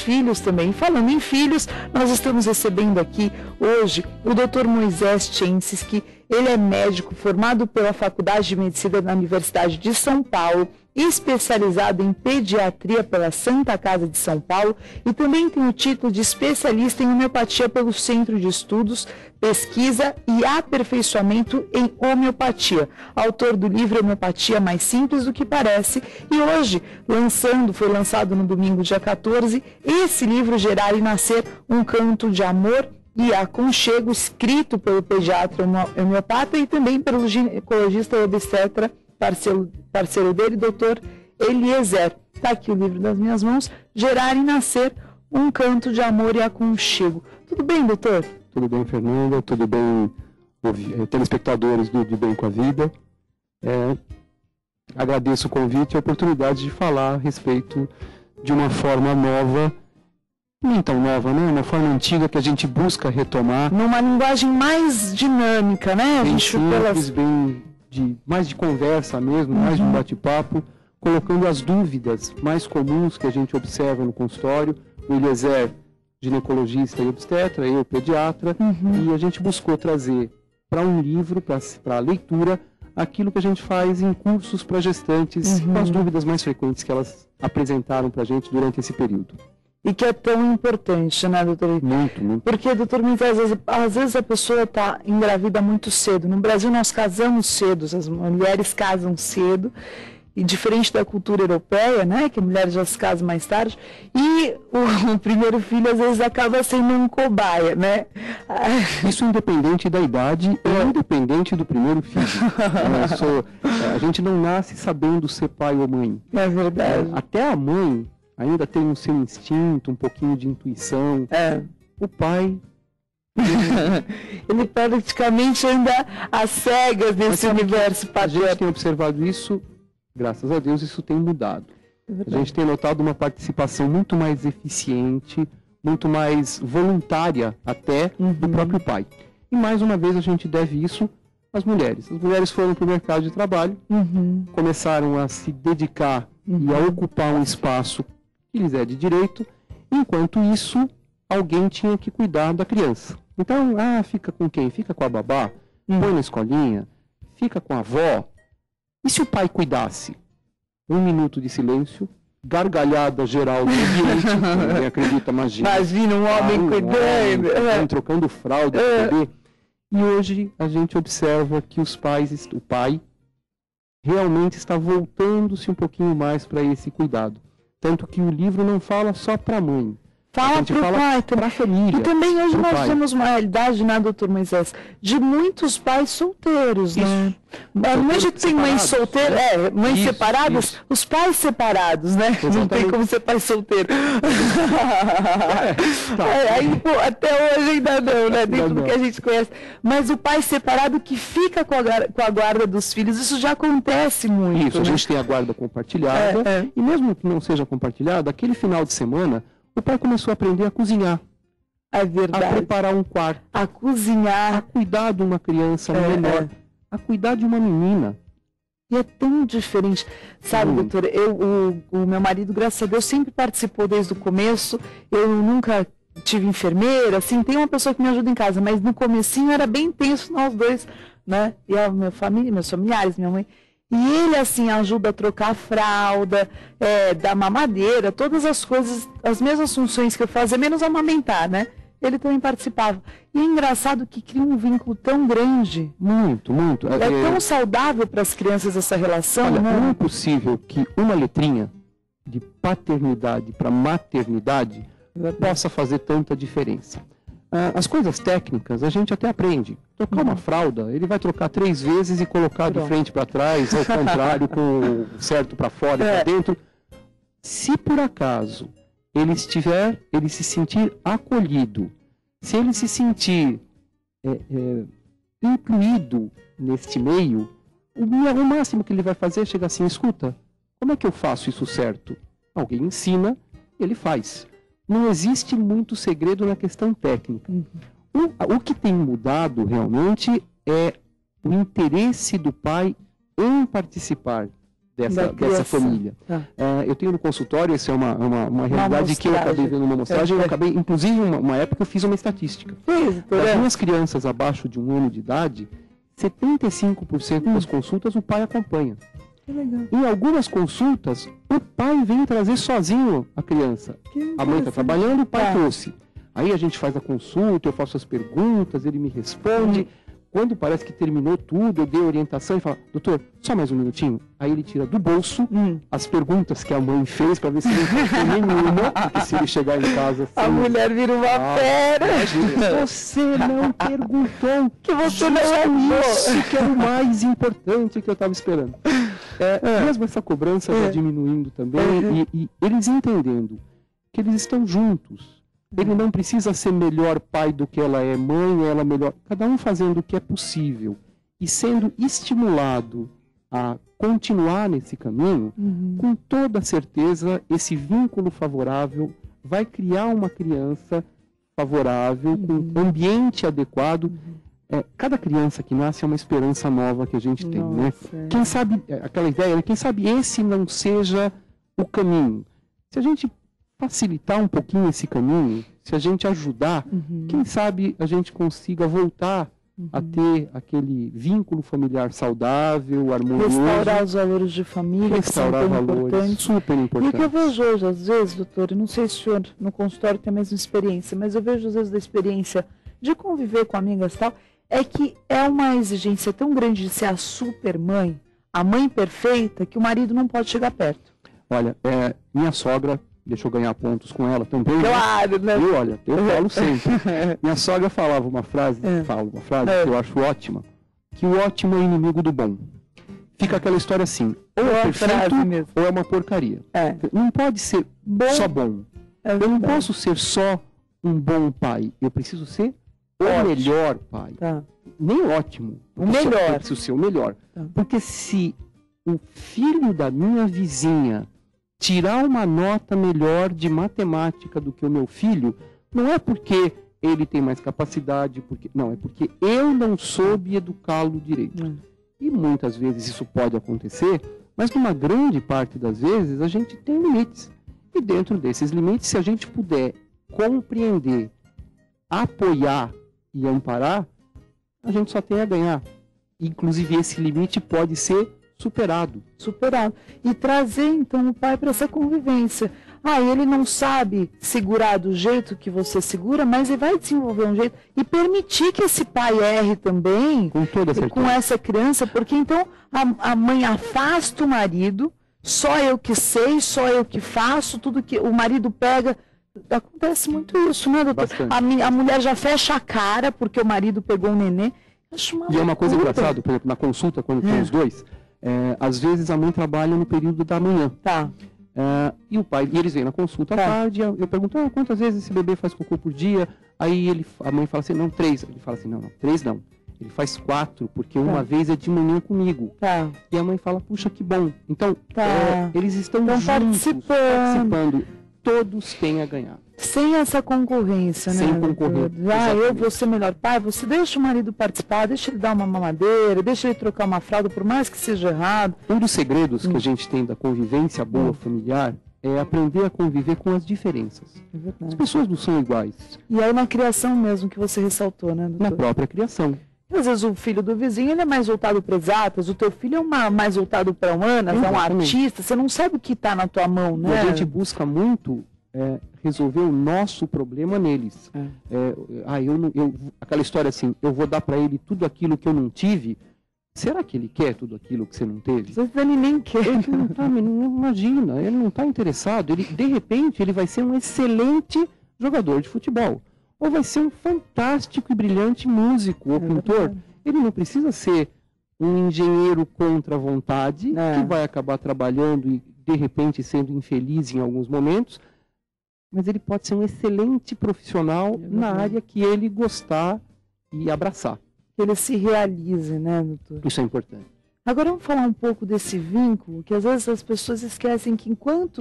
filhos também. Falando em filhos, nós estamos recebendo aqui hoje o Dr. Moisés Tchenses, ele é médico formado pela Faculdade de Medicina da Universidade de São Paulo, especializado em pediatria pela Santa Casa de São Paulo e também tem o título de especialista em homeopatia pelo Centro de Estudos, Pesquisa e Aperfeiçoamento em Homeopatia, autor do livro Homeopatia Mais Simples do que Parece, e hoje foi lançado no domingo, dia 14, esse livro Gerar e Nascer, um canto de amor e aconchego, escrito pelo pediatra homeopata e também pelo ginecologista obstetra, parceiro dele, Dr. Eliezer. Está aqui o livro das minhas mãos, Gerar e Nascer, um canto de amor e aconchego. Tudo bem, doutor? Tudo bem, Fernanda, tudo bem, telespectadores do De Bem com a Vida. Agradeço o convite e a oportunidade de falar a respeito de uma forma nova, nem tão nova, né? Uma forma antiga que a gente busca retomar. Numa linguagem mais dinâmica, né? Bem simples, mais de conversa mesmo, mais de um bate-papo, colocando as dúvidas mais comuns que a gente observa no consultório. O Eliezer, ginecologista e obstetra, eu, pediatra, e a gente buscou trazer para um livro, para a leitura, aquilo que a gente faz em cursos para gestantes, com as dúvidas mais frequentes que elas apresentaram para a gente durante esse período. E que é tão importante, né, doutor? Muito, muito. Porque, doutor, às vezes a pessoa está engravida muito cedo. No Brasil nós casamos cedo, as mulheres casam cedo, e diferente da cultura europeia, né, que mulheres já se casam mais tarde, e o primeiro filho às vezes acaba sendo um cobaia, né? Isso independente da idade e independente do primeiro filho. A gente não nasce sabendo ser pai ou mãe. É verdade. Até a mãe ainda tem um seu instinto, um pouquinho de intuição. O pai... ele praticamente anda às cegas nesse universo paterno. A gente tem observado isso. Graças a Deus isso tem mudado. A gente tem notado uma participação muito mais eficiente, muito mais voluntária até do próprio pai. E mais uma vez a gente deve isso às mulheres. As mulheres foram para o mercado de trabalho, começaram a se dedicar e a ocupar um espaço que lhes é de direito, enquanto isso alguém tinha que cuidar da criança. Então, fica com quem? Fica com a babá, põe na escolinha, fica com a avó. E se o pai cuidasse? 1 minuto de silêncio, gargalhada geral no ambiente, ninguém acredita, imagina. Imagina um homem cuidando. Trocando fralda do bebê. E hoje a gente observa que o pai realmente está voltando-se um pouquinho mais para esse cuidado. Tanto que o livro não fala só para a mãe. Fala para o pai, para a família. E também hoje nós temos uma realidade, né, doutor Moisés, de muitos pais solteiros, né? Não é de tem mães solteiras, mães separadas, os pais separados, né? Exatamente. Não tem como ser pai solteiro. Até hoje ainda não, né? Dentro do que a gente conhece. Mas o pai separado que fica com a guarda dos filhos, isso já acontece muito. Isso, a gente tem a guarda compartilhada, e mesmo que não seja compartilhada, aquele final de semana, o pai começou a aprender a cozinhar. É verdade. A preparar um quarto. A cozinhar. A cuidar de uma criança menor. A cuidar de uma menina. E é tão diferente. Sabe, doutor, o meu marido, graças a Deus, sempre participou desde o começo. Eu nunca tive enfermeira, assim, tem uma pessoa que me ajuda em casa, mas no comecinho era bem tenso nós dois, né? E a minha família, meus familiares, minha mãe. E ele, assim, ajuda a trocar a fralda, dar mamadeira, todas as coisas, as mesmas funções que eu fazia, menos amamentar, né? Ele também participava. E é engraçado que cria um vínculo tão grande. Muito, muito. É tão saudável para as crianças essa relação, olha, né? Não é possível que uma letrinha de paternidade para maternidade possa fazer tanta diferença. As coisas técnicas a gente até aprende. Trocar uma fralda, ele vai trocar 3 vezes e colocar de frente para trás, ao contrário, com o certo para fora e para dentro. Se por acaso ele se sentir acolhido, se ele se sentir incluído neste meio, o máximo que ele vai fazer é chegar assim: escuta, como é que eu faço isso certo? Alguém ensina, ele faz. Não existe muito segredo na questão técnica. O que tem mudado realmente é o interesse do pai em participar dessa família. Eu tenho no consultório, essa é uma realidade que eu acabei vendo uma mostragem, eu acabei, inclusive, uma época eu fiz uma estatística. Das minhas crianças abaixo de 1 ano de idade, 75% das consultas o pai acompanha. Que legal. Em algumas consultas, o pai vem trazer sozinho a criança. A mãe está trabalhando, o pai trouxe. Aí a gente faz a consulta, eu faço as perguntas, ele me responde. Quando parece que terminou tudo, eu dei orientação e falo, doutor, só mais um minutinho. Aí ele tira do bolso as perguntas que a mãe fez para ver se ele não tem nenhuma, porque se ele chegar em casa assim... A mulher vira uma fera. Você não perguntou. Que você não é isso que era o mais importante que eu estava esperando. Mesmo essa cobrança vai diminuindo também, e eles entendendo que eles estão juntos. Ele não precisa ser melhor pai do que ela é mãe, ela melhor. Cada um fazendo o que é possível e sendo estimulado a continuar nesse caminho, com toda certeza esse vínculo favorável vai criar uma criança favorável, com ambiente adequado. Cada criança que nasce é uma esperança nova que a gente tem, né? Quem sabe, aquela ideia, quem sabe esse não seja o caminho. Se a gente facilitar um pouquinho esse caminho, se a gente ajudar, quem sabe a gente consiga voltar a ter aquele vínculo familiar saudável, harmonioso. Restaurar os valores de família, restaurar que são valores importantes. Super importantes. E o que eu vejo hoje, às vezes, doutor, eu não sei se o senhor no consultório tem a mesma experiência, mas eu vejo, às vezes, da experiência de conviver com amigas e tal, é que é uma exigência tão grande de ser a super mãe, a mãe perfeita, que o marido não pode chegar perto. Olha, minha sogra, deixa eu ganhar pontos com ela também. Claro, né? E olha, eu falo sempre. Minha sogra falava uma frase, que eu acho ótima, que o ótimo é inimigo do bom. Fica aquela história assim, ou é perfeito, ou é uma porcaria. Não pode ser só bom. Eu não posso ser só um bom pai. Eu preciso ser o melhor pai. Nem ótimo. O melhor. Eu preciso ser o melhor. Porque se o filho da minha vizinha tirar uma nota melhor de matemática do que o meu filho, não é porque ele tem mais capacidade, não, é porque eu não soube educá-lo direito. E muitas vezes isso pode acontecer, mas numa grande parte das vezes a gente tem limites. E dentro desses limites, se a gente puder compreender, apoiar e amparar, a gente só tem a ganhar. Inclusive esse limite pode ser superado. E trazer, então, o pai para essa convivência. Ele não sabe segurar do jeito que você segura, mas ele vai desenvolver um jeito e permitir que esse pai erre também com toda certeza, com essa criança, porque então a mãe afasta o marido, só eu que sei, só eu que faço, tudo que o marido pega. Acontece muito isso, né, doutor? A mulher já fecha a cara porque o marido pegou o neném. E é uma coisa engraçada, por exemplo, na consulta, quando tem os dois, às vezes a mãe trabalha no período da manhã. E o pai, e eles vêm na consulta à tarde, eu pergunto, quantas vezes esse bebê faz cocô por dia? Aí a mãe fala assim, não, 3. Ele fala assim, não, 3 não. Ele faz 4, porque uma vez é de manhã comigo. E a mãe fala, puxa, que bom. Então, eles estão juntos, participando. Todos têm a ganhar. Sem essa concorrência, né? Sem concorrência. Eu vou ser melhor pai, você deixa o marido participar, deixa ele dar uma mamadeira, deixa ele trocar uma fralda, por mais que seja errado. Um dos segredos que a gente tem da convivência boa familiar é aprender a conviver com as diferenças. As pessoas não são iguais. E aí na criação mesmo que você ressaltou, né, doutor? Na própria criação. Às vezes o filho do vizinho ele é mais voltado para exatas, o teu filho é mais voltado para humanas, é um artista, você não sabe o que está na tua mão, né? E a gente busca muito resolver o nosso problema neles. Aquela história assim, eu vou dar para ele tudo aquilo que eu não tive. Será que ele quer tudo aquilo que você não teve? Ele nem quer. Ele não tá, imagina, ele não está interessado. De repente, ele vai ser um excelente jogador de futebol. Ou vai ser um fantástico e brilhante músico ou pintor. Ele não precisa ser um engenheiro contra a vontade, que vai acabar trabalhando e, de repente, sendo infeliz em alguns momentos. Mas ele pode ser um excelente profissional na área que ele gostar e abraçar. Que ele se realize, né, doutor? Isso é importante. Agora vamos falar um pouco desse vínculo, que às vezes as pessoas esquecem que enquanto